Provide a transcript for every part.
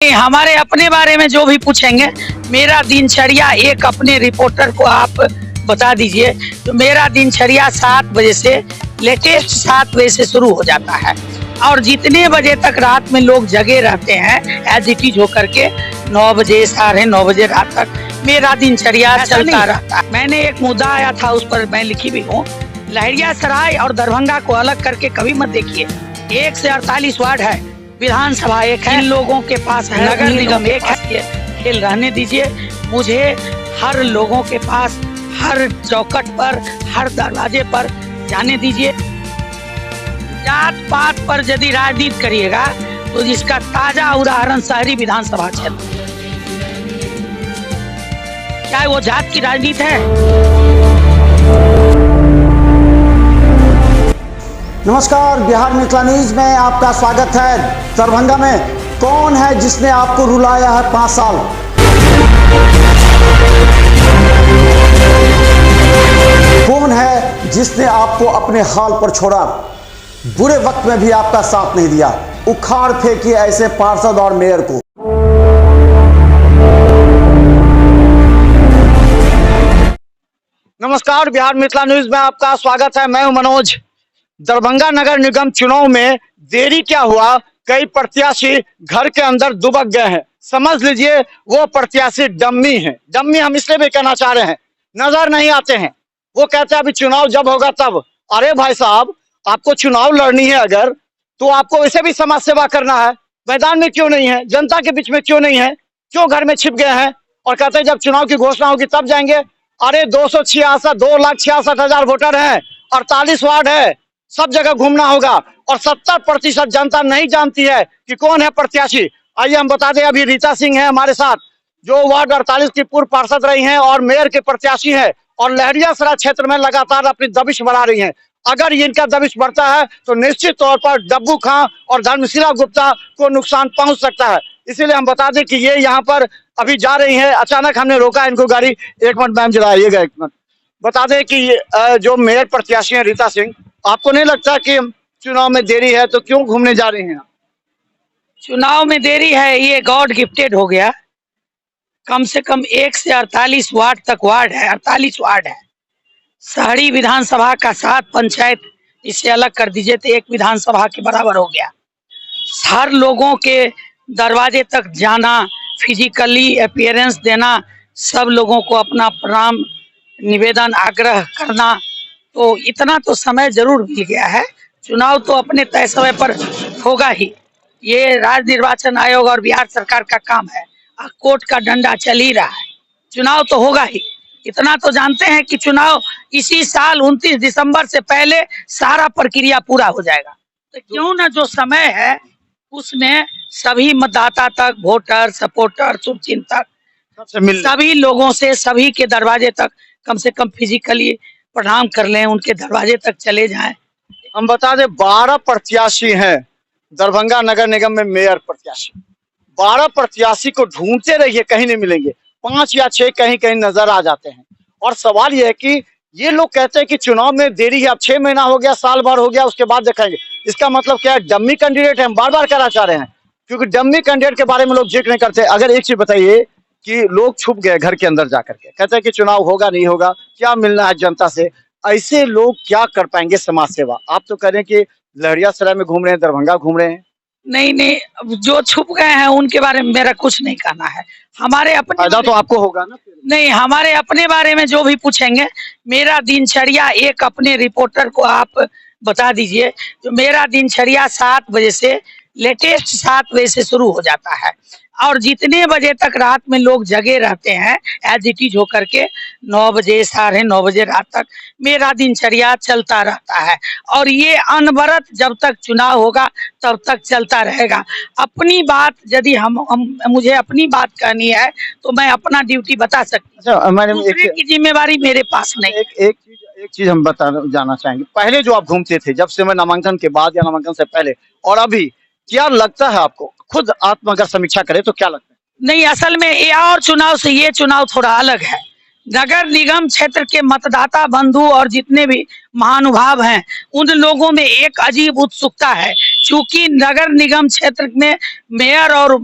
हमारे अपने बारे में जो भी पूछेंगे, मेरा दिनचर्या एक अपने रिपोर्टर को आप बता दीजिए। तो मेरा दिनचर्या 7 बजे से लेटेस्ट 7 बजे से शुरू हो जाता है और जितने बजे तक रात में लोग जगे रहते हैं एज इट इज होकर के 9 बजे 9:30 बजे रात तक मेरा दिनचर्या चलता रहता है। मैंने एक मुद्दा आया था, उस पर मैं लिखी भी हूँ। लहरियासराय और दरभंगा को अलग करके कभी मत देखिए। 1 से 48 वार्ड है, विधानसभा एक है, इन लोगों के पास है, नगर निगम एक है। खेल रहने दीजिए। मुझे हर लोगों के पास, हर चौखट पर, हर दरवाजे पर जाने दीजिए। जात पात पर यदि राजनीति करिएगा तो जिसका ताजा उदाहरण शहरी विधानसभा क्षेत्र, क्या वो जात की राजनीति है? नमस्कार, बिहार मिथिला न्यूज में आपका स्वागत है। दरभंगा में कौन है जिसने आपको रुलाया है 5 साल? कौन है जिसने आपको अपने हाल पर छोड़ा? बुरे वक्त में भी आपका साथ नहीं दिया। उखाड़ फेंकिए ऐसे पार्षद और मेयर को। नमस्कार, बिहार मिथिला न्यूज में आपका स्वागत है। मैं हूं मनोज। दरभंगा नगर निगम चुनाव में देरी क्या हुआ? कई प्रत्याशी घर के अंदर दुबक गए हैं। समझ लीजिए वो प्रत्याशी डम्मी हैं। डम्मी हम इसलिए भी कहना चाह रहे हैं, नजर नहीं आते हैं। वो कहते हैं अभी चुनाव जब होगा तब। अरे भाई साहब, आपको चुनाव लड़नी है अगर, तो आपको वैसे भी समाज सेवा करना है। मैदान में क्यों नहीं है? जनता के बीच में क्यों नहीं है? क्यों घर में छिप गए हैं और कहते हैं जब चुनाव की घोषणा होगी तब जाएंगे? अरे 2,66,000 वोटर हैं, 48 वार्ड है, सब जगह घूमना होगा। और 70% जनता नहीं जानती है कि कौन है प्रत्याशी। आइए हम बता दें, अभी रीता सिंह है हमारे साथ, जो वार्ड 48 की पूर्व पार्षद रही हैं और मेयर के प्रत्याशी है, और लहरियासराय क्षेत्र में लगातार अपनी दबिश बढ़ा रही हैं। अगर इनका दबिश बढ़ता है तो निश्चित तौर पर डब्बू खां और धर्मशिला गुप्ता को नुकसान पहुंच सकता है। इसीलिए हम बता दें कि ये यहाँ पर अभी जा रही है। अचानक हमने रोका इनको गाड़ी। एक मिनट मैम, जरा आइएगा एक मिनट। बता दें कि जो मेयर प्रत्याशी है रीता सिंह, आपको नहीं लगता कि चुनाव में देरी है तो क्यों घूमने जा रही हैं? चुनाव में देरी है, ये गॉड गिफ्टेड हो गया। कम से कम 1 से 48 वार्ड तक वार्ड है, 48 वार्ड है। शहरी विधानसभा का 7 पंचायत, इसे अलग कर दीजिए तो 1 विधानसभा के बराबर हो गया। हर लोगों के दरवाजे तक जाना, फिजिकली अपीयरेंस देना, सब लोगों को अपना प्रणाम निवेदन आग्रह करना, तो इतना तो समय जरूर मिल गया है। चुनाव तो अपने तय समय पर होगा ही। ये राज्य निर्वाचन आयोग और बिहार सरकार का काम है। कोर्ट का डंडा चल ही रहा है, चुनाव तो होगा ही। इतना तो जानते हैं कि चुनाव इसी साल 29 दिसंबर से पहले सारा प्रक्रिया पूरा हो जाएगा। तो क्यों ना जो समय है उसमें सभी मतदाता तक, वोटर, सपोर्टर, शुभचिंतक, सभी लोगों से, सभी के दरवाजे तक कम से कम फिजिकली प्रणाम कर लें, उनके दरवाजे तक चले जाएं। हम बता दें 12 प्रत्याशी हैं दरभंगा नगर निगम में मेयर प्रत्याशी। 12 प्रत्याशी को ढूंढते रहिए, कहीं नहीं मिलेंगे। 5 या 6 कहीं कहीं नजर आ जाते हैं। और सवाल यह है कि ये लोग कहते हैं कि चुनाव में देरी है, अब 6 महीना हो गया, साल भर हो गया, उसके बाद देखेंगे। इसका मतलब क्या है? डम्मी कैंडिडेट है। हम बार बार कहना चाह रहे हैं, क्योंकि डम्मी कैंडिडेट के बारे में लोग जिक्र नहीं करते। अगर एक चीज बताइए कि लोग छुप गए घर के अंदर जाकर के, कहते हैं कि चुनाव होगा नहीं होगा, क्या मिलना है जनता से, ऐसे लोग क्या कर पाएंगे समाज सेवा? आप तो कह रहे हैं कि लहरियासराय में घूम रहे हैं, दरभंगा घूम रहे हैं। नहीं, अब जो छुप गए हैं उनके बारे में मेरा कुछ नहीं कहना है। हमारे अपने फायदा तो आपको होगा ना। नहीं, हमारे अपने बारे में जो भी पूछेंगे, मेरा दिनचर्या एक अपने रिपोर्टर को आप बता दीजिए। तो मेरा दिनचर्या 7 बजे से लेटेस्ट 7 बजे से शुरू हो जाता है और जितने बजे तक रात में लोग जगे रहते हैं एज इट इज होकर के 9 बजे 9:30 बजे रात तक मेरा दिनचर्या चलता रहता है। और ये अनवरत जब तक चुनाव होगा तब तक चलता रहेगा। अपनी बात यदि मुझे अपनी बात कहनी है तो मैं अपना ड्यूटी बता सकती हूँ। दूसरे की जिम्मेवारी मेरे पास नहीं। एक चीज हम जाना चाहेंगे, पहले जो आप घूमते थे, जब से मैं नामांकन के बाद या नामांकन से पहले और अभी, क्या लगता है आपको? खुद आत्म अगर समीक्षा करें तो क्या लगता है? नहीं, असल में ये और चुनाव से ये चुनाव थोड़ा अलग है। नगर निगम क्षेत्र के मतदाता बंधु और जितने भी महानुभाव हैं, उन लोगों में एक अजीब उत्सुकता है चूंकि नगर निगम क्षेत्र में मेयर और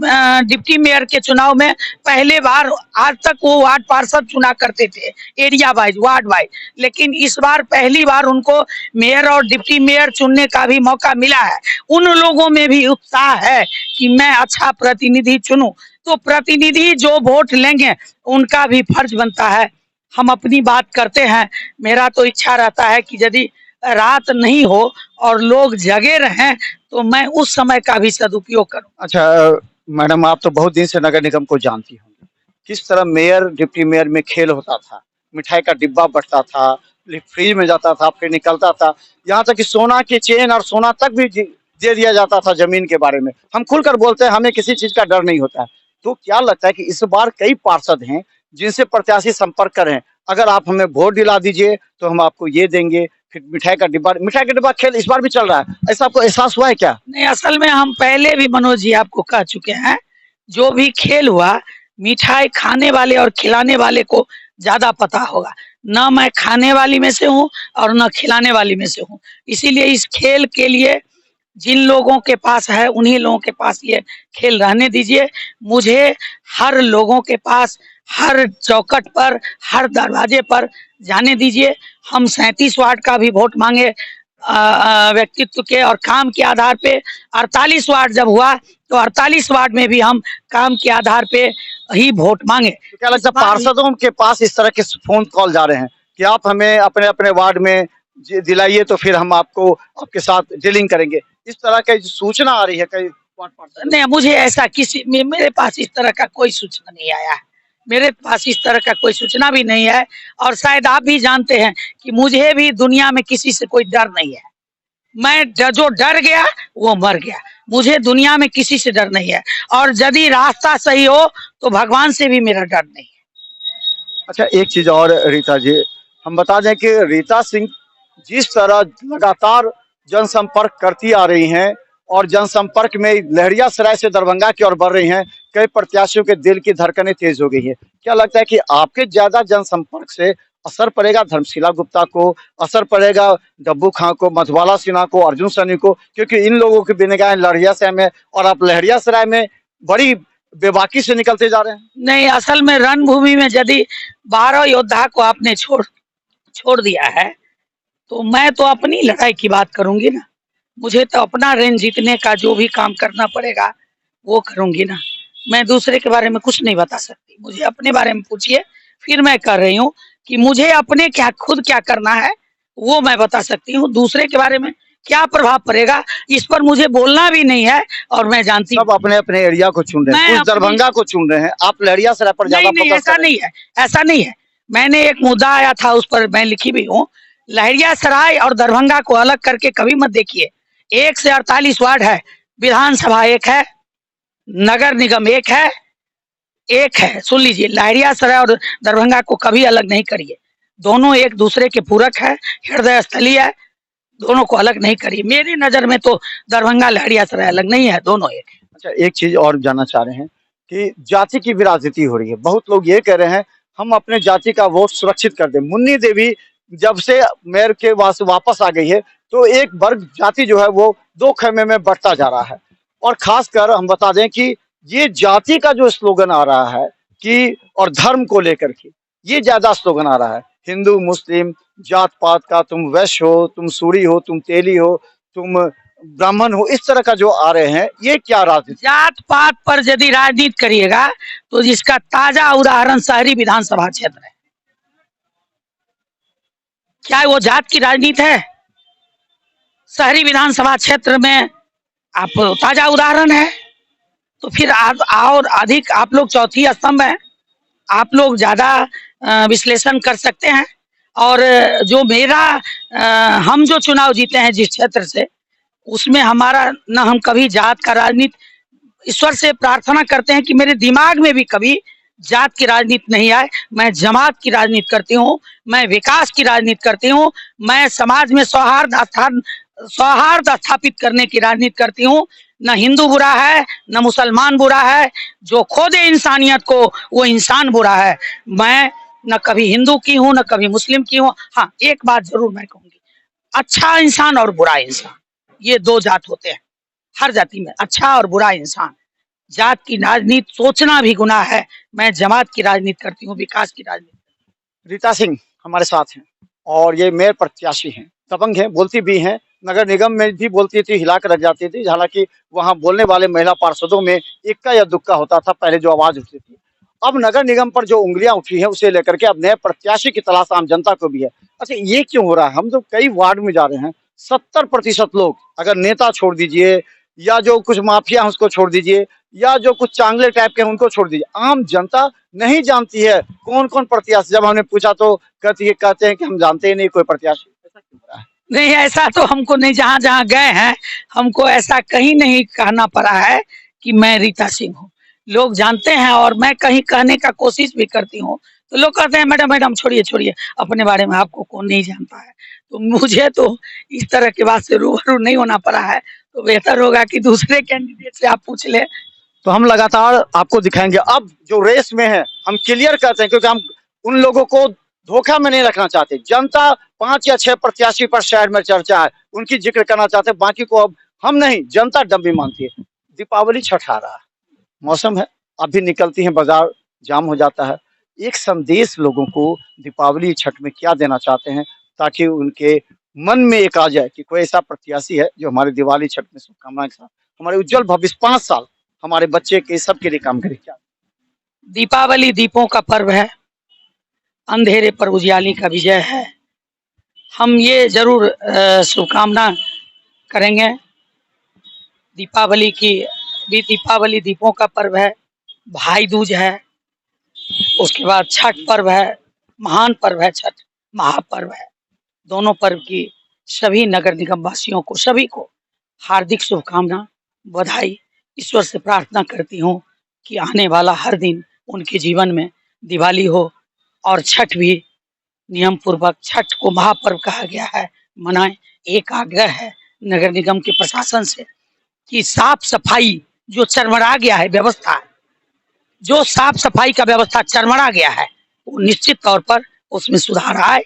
डिप्टी मेयर के चुनाव में पहले बार, आज तक वो वार्ड पार्षद चुना करते थे एरिया वाइज, वार्ड वाइज, लेकिन इस बार पहली बार उनको मेयर और डिप्टी मेयर चुनने का भी मौका मिला है। उन लोगों में भी उत्साह है कि मैं अच्छा प्रतिनिधि चुनूं। तो प्रतिनिधि जो वोट लेंगे उनका भी फर्ज बनता है। हम अपनी बात करते हैं, मेरा तो इच्छा रहता है कि यदि रात नहीं हो और लोग जगे रहें तो मैं उस समय का भी सदुपयोग करूं। अच्छा मैडम, आप तो बहुत दिन से नगर निगम को जानती होंगी। किस तरह मेयर डिप्टी मेयर में खेल होता था, मिठाई का डिब्बा बंटता था, फ्रिज में जाता था फिर निकलता था, यहाँ तक कि सोना की चेन और सोना तक भी दे दिया जाता था जमीन के बारे में। हम खुलकर बोलते हैं, हमें किसी चीज का डर नहीं होता है। तो क्या लगता है कि इस बार कई पार्षद हैं जिनसे प्रत्याशी संपर्क करें, अगर आप हमें वोट दिला दीजिए तो हम आपको ये देंगे, फिर मिठाई का डिब्बा खेल इस बार भी चल रहा है, ऐसा आपको एहसास हुआ है क्या? नहीं, असल में हम पहले भी मनोज जी आपको कह चुके हैं, जो भी खेल हुआ मिठाई खाने वाले और खिलाने वाले को ज्यादा पता होगा। न मैं खाने वाली में से हूँ और न खिलाने वाली में से हूँ, इसीलिए इस खेल के लिए जिन लोगों के पास है उन्हीं लोगों के पास ये खेल रहने दीजिए। मुझे हर लोगों के पास, हर चौखट पर, हर दरवाजे पर जाने दीजिए। हम 37 वार्ड का भी वोट मांगे व्यक्तित्व के और काम के आधार पे। 48 वार्ड जब हुआ तो 48 वार्ड में भी हम काम के आधार पे ही वोट मांगे। तो क्या लगता है पार्षदों के पास इस तरह के फोन कॉल जा रहे हैं कि आप हमें अपने अपने वार्ड में दिलाइए तो फिर हम आपको आपके साथ डीलिंग करेंगे, इस तरह की सूचना आ रही है कई वार्ड पार्षद? नहीं, मुझे ऐसा मेरे पास इस तरह का कोई सूचना नहीं आया है। मेरे पास इस तरह का कोई सूचना भी नहीं है और शायद आप भी जानते हैं कि मुझे भी दुनिया में किसी से कोई डर नहीं है। मैं जो डर गया वो मर गया। मुझे दुनिया में किसी से डर नहीं है और यदि रास्ता सही हो तो भगवान से भी मेरा डर नहीं है। अच्छा एक चीज और रीता जी, हम बता दें कि रीता सिंह जिस तरह लगातार जनसंपर्क करती आ रही हैं और जनसंपर्क में लहरियासराय से दरभंगा की ओर बढ़ रही हैं, कई प्रत्याशियों के दिल की धड़कनें तेज हो गई है। क्या लगता है कि आपके ज्यादा जनसंपर्क से असर पड़ेगा धर्मशिला गुप्ता को, असर पड़ेगा डब्बू खां को, मधुबाला सिन्हा को, अर्जुन सैनी को, क्योंकि इन लोगों की बिनगाहें लहरियासराय में और आप लहरियासराय में बड़ी बेबाकी से निकलते जा रहे हैं? नहीं, असल में रणभूमि में यदि 12 योद्धा को आपने छोड़ दिया है तो मैं तो अपनी लड़ाई की बात करूंगी ना। मुझे तो अपना रेंज जीतने का जो भी काम करना पड़ेगा वो करूंगी ना। मैं दूसरे के बारे में कुछ नहीं बता सकती। मुझे अपने बारे में पूछिए, फिर मैं कर रही हूँ कि मुझे अपने खुद क्या करना है वो मैं बता सकती हूँ। दूसरे के बारे में क्या प्रभाव पड़ेगा इस पर मुझे बोलना भी नहीं है और मैं जानती सब अपने अपने एरिया को चुन रहे हैं, कुछ दरभंगा को चुन रहे हैं, आप लहरियासराय पर ज्यादा नहीं, ऐसा नहीं है, ऐसा नहीं है। मैंने एक मुद्दा आया था उस पर मैं लिखी भी हूँ। लहरियासराय और दरभंगा को अलग करके कभी मत देखिए। 1 से 48 वार्ड है, विधानसभा एक है, नगर निगम एक है। सुन लीजिए, लहरियासराय और दरभंगा को कभी अलग नहीं करिए। दोनों एक दूसरे के पूरक है, हृदय स्थलीय है, दोनों को अलग नहीं करिए। मेरी नजर में तो दरभंगा लहरियासराय अलग नहीं है, दोनों एक है। अच्छा एक चीज और जानना चाह रहे हैं कि जाति की भी राजनीति हो रही है। बहुत लोग ये कह रहे हैं हम अपने जाति का वोट सुरक्षित कर दें। मुन्नी देवी जब से मेयर के वापस आ गई है तो एक वर्ग जाति जो है वो 2 खेमे में बढ़ता जा रहा है। और खासकर हम बता दें कि ये जाति का जो स्लोगन आ रहा है कि और धर्म को लेकर के ये ज्यादा स्लोगन आ रहा है, हिंदू मुस्लिम जात पात का, तुम वैश्य हो, तुम सूरी हो, तुम तेली हो, तुम ब्राह्मण हो, इस तरह का जो आ रहे हैं, ये क्या राजनीति? जात पात पर यदि राजनीति करिएगा तो जिसका ताजा उदाहरण शहरी विधानसभा क्षेत्र है। क्या वो जात की राजनीति है? शहरी विधानसभा क्षेत्र में आप ताजा उदाहरण है। तो फिर और अधिक आप लोग चौथी स्तंभ है, आप लोग ज्यादा विश्लेषण कर सकते हैं। और जो हम जो चुनाव जीते हैं जिस क्षेत्र से, उसमें हमारा न हम कभी जात का राजनीति, ईश्वर से प्रार्थना करते हैं कि मेरे दिमाग में भी कभी जात की राजनीति नहीं आए। मैं जमात की राजनीति करती हूँ, मैं विकास की राजनीति करती हूँ, मैं समाज में सौहार्द स्थापित करने की राजनीति करती हूँ। न हिंदू बुरा है न मुसलमान बुरा है, जो खो दे इंसानियत को वो इंसान बुरा है। मैं न कभी हिंदू की हूँ न कभी मुस्लिम की हूँ। हाँ, एक बात जरूर मैं कहूंगी, अच्छा इंसान और बुरा इंसान ये 2 जात होते हैं। हर जाति में अच्छा और बुरा इंसान। जात की राजनीति सोचना भी गुनाह है। मैं जमात की राजनीति करती हूँ, विकास की राजनीति। रीता सिंह हमारे साथ हैं और ये मेयर प्रत्याशी हैं, दबंग हैं, बोलती भी हैं। नगर निगम में भी बोलती थी, हिला कर रख जाती थी। हालांकि वहां बोलने वाले महिला पार्षदों में इक्का या दुक्का होता था पहले जो आवाज उठती थी। अब नगर निगम पर जो उंगलियां उठी हैं उसे लेकर के अब नए प्रत्याशी की तलाश आम जनता को भी है। अच्छा, ये क्यों हो रहा है? हम तो कई वार्ड में जा रहे हैं, 70% लोग, अगर नेता छोड़ दीजिए या जो कुछ माफिया है उसको छोड़ दीजिए या जो कुछ चांगले टाइप के हैं उनको छोड़ दीजिए, आम जनता नहीं जानती है कौन कौन प्रत्याशी। जब हमने पूछा तो कहते हैं कि हम जानते ही नहीं कोई प्रत्याशी। ऐसा क्यों हो रहा है? नहीं, ऐसा तो हमको नहीं, जहां जहां गए हैं हमको ऐसा कहीं नहीं कहना पड़ा है कि मैं रीता सिंह हूँ। लोग जानते हैं और मैं कहीं कहने का कोशिश भी करती हूँ तो लोग कहते हैं मैडम मैडम छोड़िए छोड़िए, अपने बारे में आपको कौन नहीं जानता है। तो मुझे तो इस तरह की बात से रूबरू नहीं होना पड़ा है, तो बेहतर होगा कि दूसरे कैंडिडेट से आप पूछ ले। तो हम लगातार आपको दिखाएंगे। अब जो रेस में है हम क्लियर करते हैं क्योंकि हम उन लोगों को धोखा में नहीं रखना चाहते। जनता 5 या 6 प्रत्याशी पर शहर में चर्चा है, उनकी जिक्र करना चाहते हैं, बाकी को अब हम नहीं, जनता डम्बी मानती है। दीपावली छठ आ रहा है, मौसम है, अभी निकलती है बाजार जाम हो जाता है। एक संदेश लोगों को दीपावली छठ में क्या देना चाहते हैं ताकि उनके मन में एक आ जाए कि कोई ऐसा प्रत्याशी है जो हमारे दिवाली छठ में शुभकामनाएं के साथ हमारे उज्जवल भविष्य 5 साल हमारे बच्चे के सबके लिए काम करे। क्या दीपावली दीपों का पर्व है, अंधेरे पर उजियाली का विजय है। हम ये जरूर शुभकामना करेंगे दीपावली की भी। दीपावली दीपों का पर्व है, भाई दूज है, उसके बाद छठ पर्व है, महान पर्व है छठ, महापर्व है। दोनों पर्व की सभी नगर निगम वासियों को, सभी को हार्दिक शुभकामना, बधाई। ईश्वर से प्रार्थना करती हूँ कि आने वाला हर दिन उनके जीवन में दिवाली हो और छठ भी नियम पूर्वक, छठ को महापर्व कहा गया है, मनाएं। एक आग्रह है नगर निगम के प्रशासन से कि साफ सफाई जो चरमरा गया है व्यवस्था, जो साफ सफाई का व्यवस्था चरमरा गया है वो निश्चित तौर पर उसमें सुधार आए।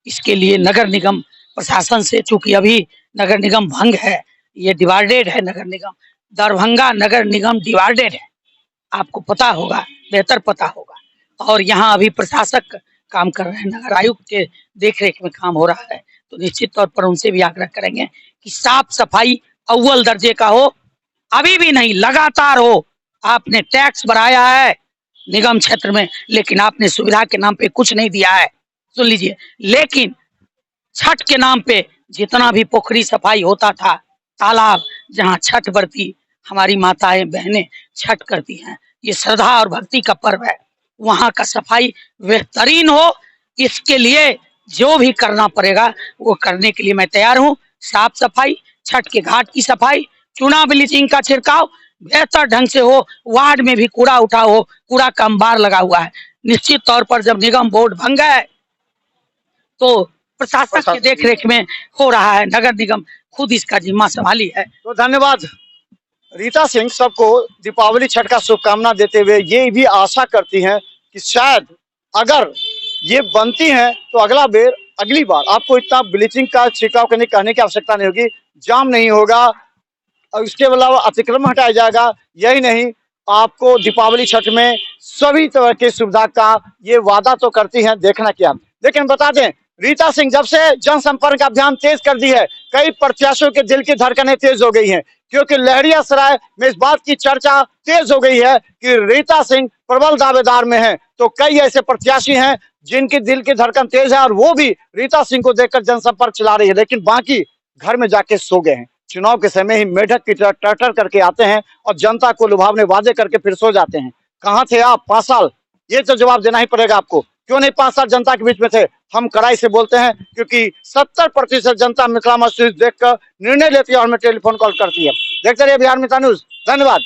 इसके लिए नगर निगम प्रशासन से, चूंकि अभी नगर निगम भंग है, ये डिवाइडेड है नगर निगम, दरभंगा नगर निगम डिवाइडेड है, आपको पता होगा, बेहतर पता होगा। और यहाँ अभी प्रशासक काम कर रहे हैं, नगर आयुक्त के देखरेख में काम हो रहा है। तो निश्चित तौर पर उनसे भी आग्रह करेंगे कि साफ सफाई अव्वल दर्जे का हो, अभी भी नहीं, लगातार हो। आपने टैक्स बढ़ाया है निगम क्षेत्र में, लेकिन आपने सुविधा के नाम पे कुछ नहीं दिया है, सुन लीजिए। लेकिन छठ के नाम पे जितना भी पोखरी सफाई होता था, तालाब जहाँ छठ बरती हमारी माताएं बहनें छठ करती हैं, ये श्रद्धा और भक्ति का पर्व है, वहाँ का सफाई बेहतरीन हो। इसके लिए जो भी करना पड़ेगा वो करने के लिए मैं तैयार हूँ। साफ सफाई, छठ के घाट की सफाई, चूना ब्लीचिंग का छिड़काव बेहतर ढंग से हो, वार्ड में भी कूड़ा उठा हो, कूड़ा का अंबार लगा हुआ है। निश्चित तौर पर जब निगम बोर्ड भंग है तो प्रशासक की देखरेख में हो रहा है, नगर निगम खुद इसका जिम्मा संभाली है। तो धन्यवाद रीता सिंह। सबको दीपावली छठ का शुभकामना देते हुए ये भी आशा करती हैं कि शायद अगर ये बनती हैं तो अगली बार आपको इतना ब्लीचिंग का छिड़काव कहने की आवश्यकता नहीं होगी, जाम नहीं होगा और इसके अलावा अतिक्रमण हटाया जाएगा। यही नहीं, आपको दीपावली छठ में सभी तरह की सुविधा का ये वादा तो करती हैं, देखना क्या। लेकिन बता दें, रीता सिंह जब से जनसंपर्क अभियान तेज कर दी है, कई प्रत्याशियों के दिल की धड़कनें तेज हो गई हैं, क्योंकि लहरियासराय में इस बात की चर्चा तेज हो गई है कि रीता सिंह प्रबल दावेदार में है। तो कई ऐसे प्रत्याशी हैं जिनकी दिल की धड़कन तेज है और वो भी रीता सिंह को देखकर जनसंपर्क चला रही है, लेकिन बाकी घर में जाके सो गए हैं। चुनाव के समय ही मेढक की तरह टर्टर करके आते हैं और जनता को लुभावने वादे करके फिर सो जाते हैं। कहाँ थे आप 5 साल? ये तो जवाब देना ही पड़ेगा आपको। क्यों नहीं 5 साल जनता के बीच में थे? हम कड़ाई से बोलते हैं क्योंकि 70% जनता मिथिला मस्जिद देखकर निर्णय लेती है और हमें टेलीफोन कॉल करती है। देखते रहिए बिहार मित्र न्यूज। धन्यवाद।